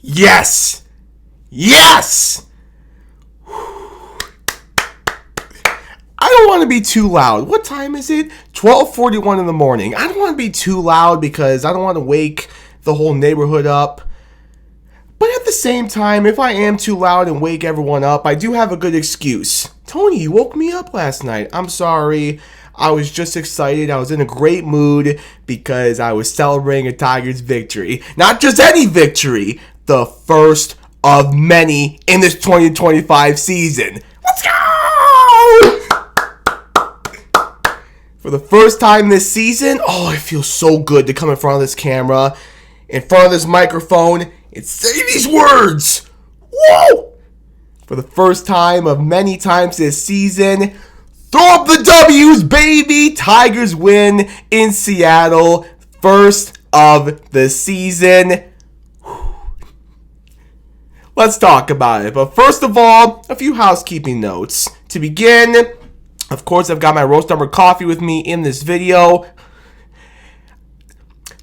Yes! Yes! I don't want to be too loud. What time is it? 12:41 in the morning. I don't want to be too loud because I don't want to wake the whole neighborhood up. But at the same time, if I am too loud and wake everyone up, I do have a good excuse. Tony, you woke me up last night. I'm sorry. I was just excited. I was in a great mood because I was celebrating a Tigers victory. Not just any victory, the first of many in this 2025 season. Let's go! For the first time this season, it feels so good to come in front of this camera, in front of this microphone, and say these words. Whoa! For the first time of many times this season, throw up the W's, baby! Tigers win in Seattle. First of the season. Let's talk about it. But first of all, a few housekeeping notes. To begin, of course, I've got my roast number coffee with me in this video.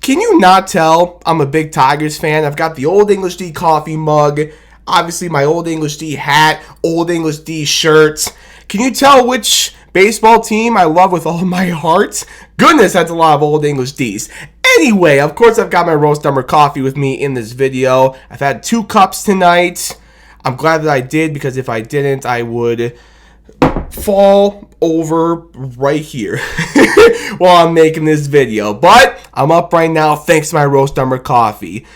Can you not tell I'm a big Tigers fan? I've got the Old English D coffee mug, obviously my Old English D hat, Old English D shirt. Can you tell which baseball team I love with all my heart? Goodness, that's a lot of Old English Ds. Anyway, of course, I've got my roast number coffee with me in this video. I've had 2 cups tonight. I'm glad that I did, because if I didn't, I would fall over right here while I'm making this video. But I'm up right now thanks to my roast number coffee.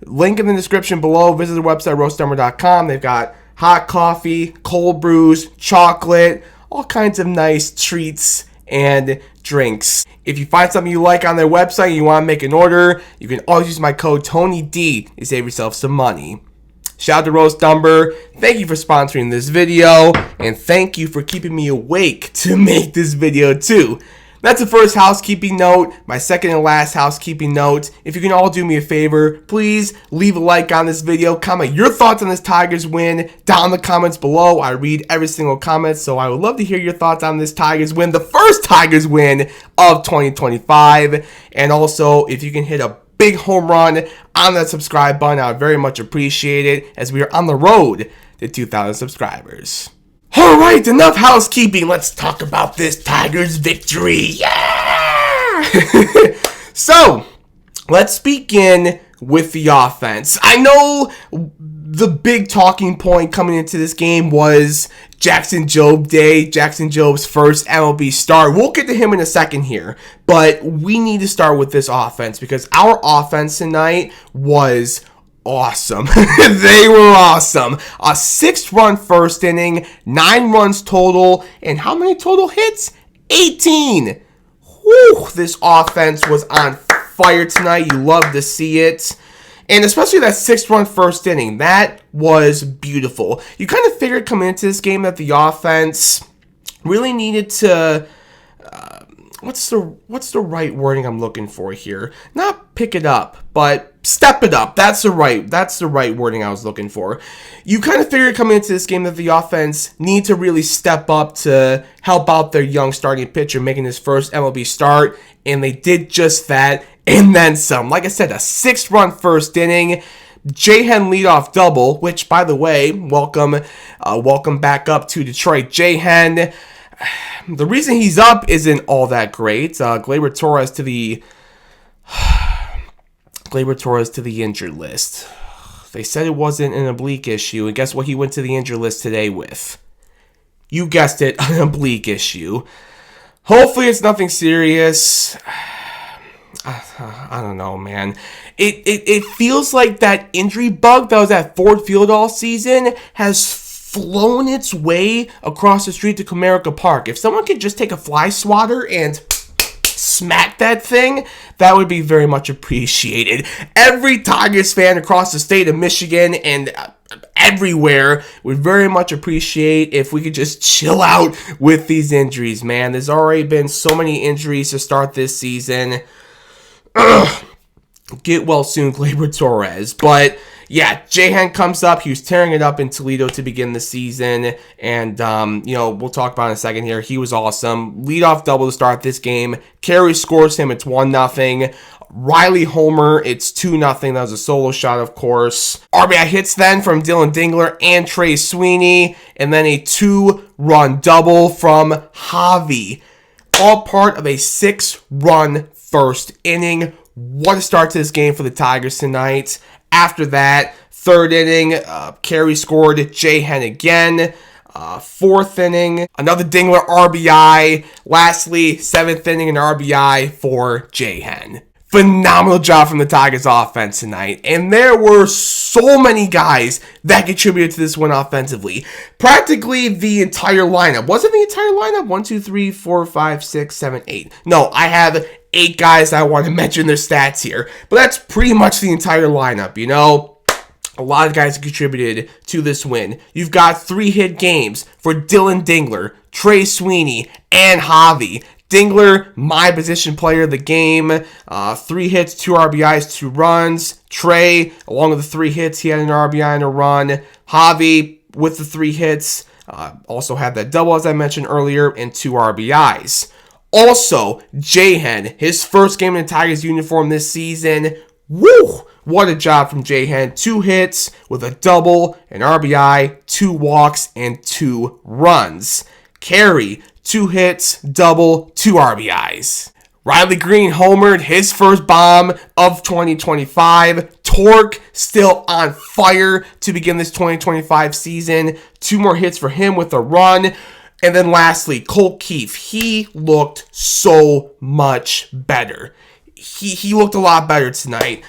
Link in the description below. Visit the website roastnumber.com. They've got hot coffee, cold brews, chocolate, all kinds of nice treats and drinks. If you find something you like on their website and you want to make an order, you can always use my code TONYD to save yourself some money. Shout out to Roast Number. Thank you for sponsoring this video, and thank you for keeping me awake to make this video too. That's the first housekeeping note. My second and last housekeeping note. If you can all do me a favor, please leave a like on this video. Comment your thoughts on this Tigers win down in the comments below. I read every single comment, so I would love to hear your thoughts on this Tigers win, the first Tigers win of 2025. And also, if you can hit a big home run on that subscribe button, I would very much appreciate it, as we are on the road to 2,000 subscribers. Alright, enough housekeeping. Let's talk about this Tigers victory. Yeah! So, let's begin with the offense. I know the big talking point coming into this game was Jackson Jobe Day, Jackson Jobe's first MLB start. We'll get to him in a second here, but we need to start with this offense because our offense tonight was awesome. They were awesome. A 6-run first inning, 9 runs total, and how many total hits? 18. Whew, this offense was on fire tonight. You love to see it. And especially that 6-run first inning, that was beautiful. You kind of figured coming into this game that the offense really needed to, what's the right wording I'm looking for here? Not pick it up, but step it up. That's the right wording I was looking for. You kind of figured coming into this game that the offense need to really step up to help out their young starting pitcher making his first MLB start, and they did just that. And then some. Like I said, a 6-run first inning. J-Hen leadoff double, which, by the way, welcome back up to Detroit. J-Hen, the reason he's up isn't all that great. Gleyber Torres to the injured list. They said it wasn't an oblique issue, and guess what he went to the injured list today with? You guessed it, an oblique issue. Hopefully it's nothing serious. I don't know, man. It feels like that injury bug that was at Ford Field all season has flown its way across the street to Comerica Park. If someone could just take a fly swatter and smack that thing, that would be very much appreciated. Every Tigers fan across the state of Michigan and everywhere would very much appreciate if we could just chill out with these injuries, man. There's already been so many injuries to start this season. Get well soon, Gleyber Torres. But yeah, J-Hen comes up. He was tearing it up in Toledo to begin the season. And, we'll talk about it in a second here. He was awesome. Leadoff double to start this game. Carey scores him. It's 1-0. Riley homer, it's 2-0. That was a solo shot, of course. RBI hits then from Dylan Dingler and Trey Sweeney, and then a 2-run double from Javi. All part of a 6-run first inning. What a start to this game for the Tigers tonight. After that, third inning, Carey scored J-Hen again. Fourth inning, another Dingler RBI. Lastly, seventh inning, an RBI for J-Hen. Phenomenal job from the Tigers offense tonight. And there were so many guys that contributed to this win offensively. Practically the entire lineup. Was it the entire lineup? 1, 2, 3, 4, 5, 6, 7, 8. No, I have 8 guys that I want to mention their stats here. But that's pretty much the entire lineup, you know. A lot of guys contributed to this win. You've got 3-hit games for Dylan Dingler, Trey Sweeney, and Javi. Dingler, my position player of the game. 3 hits, 2 RBIs, 2 runs. Trey, along with the 3 hits, he had an RBI and a run. Javi, with the 3 hits, also had that double, as I mentioned earlier, and 2 RBIs. Also, J-Hen, his first game in the Tigers uniform this season. Woo! What a job from J-Hen. 2 hits with a double, an RBI, 2 walks, and 2 runs. Carey, 2 hits, double, 2 RBIs. Riley Green homered his first bomb of 2025. Torque still on fire to begin this 2025 season. 2 more hits for him with a run. And then lastly, Colt Keefe. He looked so much better. He looked a lot better tonight.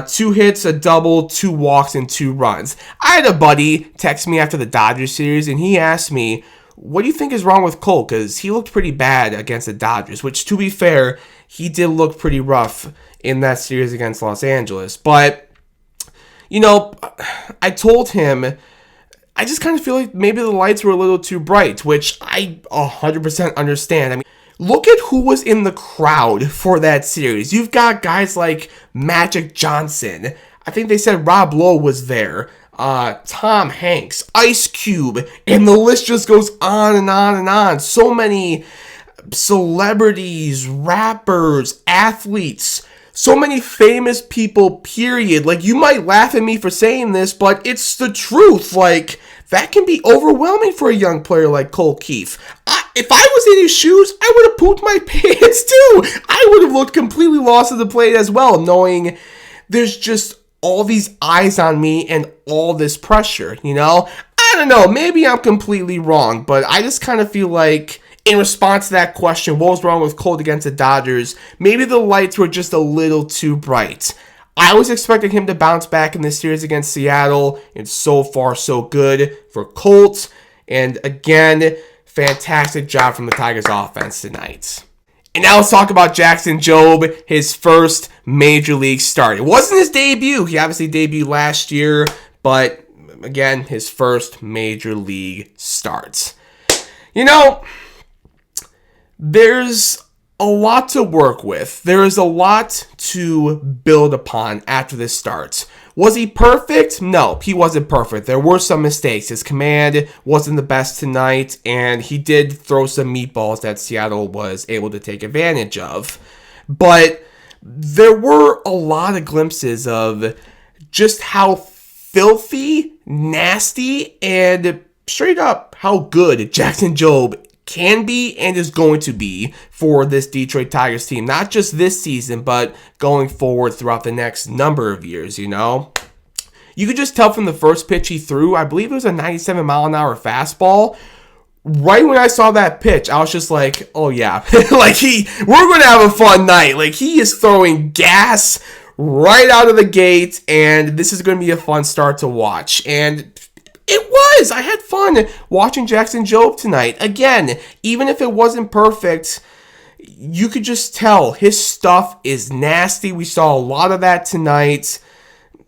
2 hits, a double, 2 walks, and 2 runs. I had a buddy text me after the Dodgers series, and he asked me, what do you think is wrong with Colt? Because he looked pretty bad against the Dodgers, which, to be fair, he did look pretty rough in that series against Los Angeles. But, you know, I told him, I just kind of feel like maybe the lights were a little too bright, which I 100% understand. I mean, look at who was in the crowd for that series. You've got guys like Magic Johnson. I think they said Rob Lowe was there. Tom Hanks, Ice Cube, and the list just goes on and on and on. So many celebrities, rappers, athletes, so many famous people, period. Like, you might laugh at me for saying this, but it's the truth. Like, that can be overwhelming for a young player like Colt Keefe. If I was in his shoes, I would have pooped my pants too. I would have looked completely lost at the plate as well, knowing there's just all these eyes on me and all this pressure, you know? I don't know, maybe I'm completely wrong, but I just kind of feel like in response to that question, what was wrong with Colt against the Dodgers, maybe the lights were just a little too bright. I was expecting him to bounce back in this series against Seattle, and so far so good for Colt. And again, fantastic job from the Tigers offense tonight. And now let's talk about Jackson Jobe, his first major league start. It wasn't his debut. He obviously debuted last year, but again, his first major league start. You know, there's a lot to work with. There is a lot to build upon after this starts. Was he perfect? No, he wasn't perfect. There were some mistakes. His command wasn't the best tonight, and he did throw some meatballs that Seattle was able to take advantage of. But there were a lot of glimpses of just how filthy, nasty, and straight up how good Jackson Jobe can be and is going to be for this Detroit Tigers team. Not just this season, but going forward throughout the next number of years, you know? You could just tell from the first pitch he threw, I believe it was a 97-mile-an-hour fastball. Right when I saw that pitch, I was just like, oh yeah, like we're going to have a fun night. Like, he is throwing gas right out of the gate, and this is going to be a fun start to watch. And it was. I had fun watching Jackson Jobe tonight. Again, even if it wasn't perfect, you could just tell his stuff is nasty. We saw a lot of that tonight.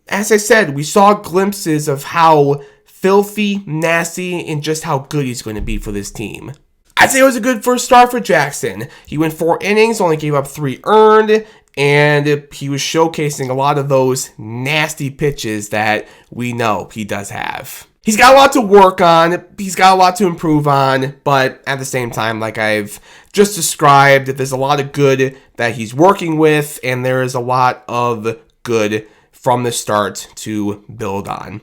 As I said, we saw glimpses of how filthy, nasty, and just how good he's going to be for this team. I'd say it was a good first start for Jackson. He went 4 innings, only gave up 3 earned, and he was showcasing a lot of those nasty pitches that we know he does have. he's got a lot to work on. He's got a lot to improve on. But at the same time, like I've just described, there's a lot of good that he's working with, and there is a lot of good from the start to build on.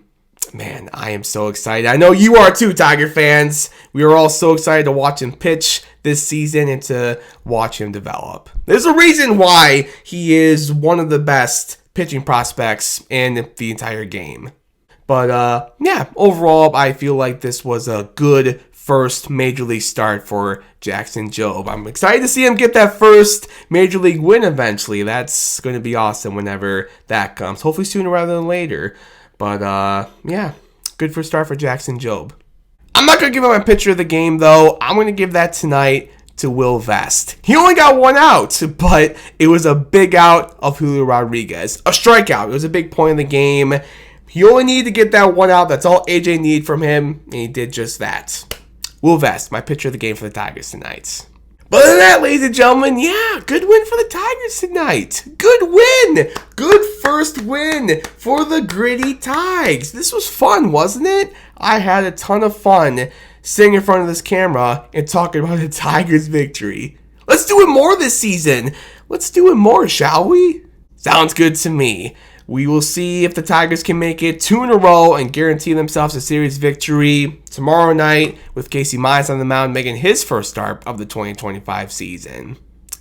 Man, I am so excited. I know you are too, Tiger fans. We are all so excited to watch him pitch this season and to watch him develop. There's a reason why he is one of the best pitching prospects in the entire game. But yeah, overall, I feel like this was a good first major league start for Jackson Jobe. I'm excited to see him get that first major league win eventually. That's going to be awesome whenever that comes. Hopefully sooner rather than later. But yeah, good first start for Jackson Jobe. I'm not going to give him my pitcher of the game, though. I'm going to give that tonight to Will Vest. He only got one out, but it was a big out of Julio Rodriguez. A strikeout. It was a big point in the game. He only needed to get that one out. That's all AJ needed from him, and he did just that. Will Vest, my pitcher of the game for the Tigers tonight. But other than that, ladies and gentlemen, yeah, good win for the Tigers tonight. Good win. Good first win for the Gritty Tigers. This was fun, wasn't it? I had a ton of fun sitting in front of this camera and talking about the Tigers' victory. Let's do it more this season. Let's do it more, shall we? Sounds good to me. We will see if the Tigers can make it 2 in a row and guarantee themselves a series victory tomorrow night with Casey Mize on the mound making his first start of the 2025 season.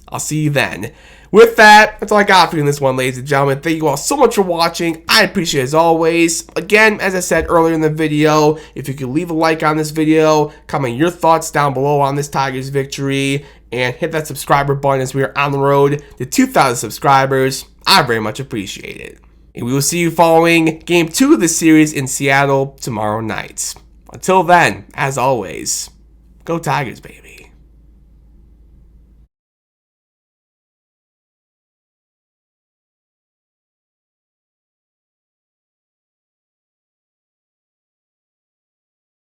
I'll see you then. With that, that's all I got for you in this one, ladies and gentlemen. Thank you all so much for watching. I appreciate it as always. Again, as I said earlier in the video, if you could leave a like on this video, comment your thoughts down below on this Tigers victory, and hit that subscriber button as we are on the road to 2,000 subscribers. I very much appreciate it. And we will see you following Game 2 of the series in Seattle tomorrow night. Until then, as always, go Tigers, baby.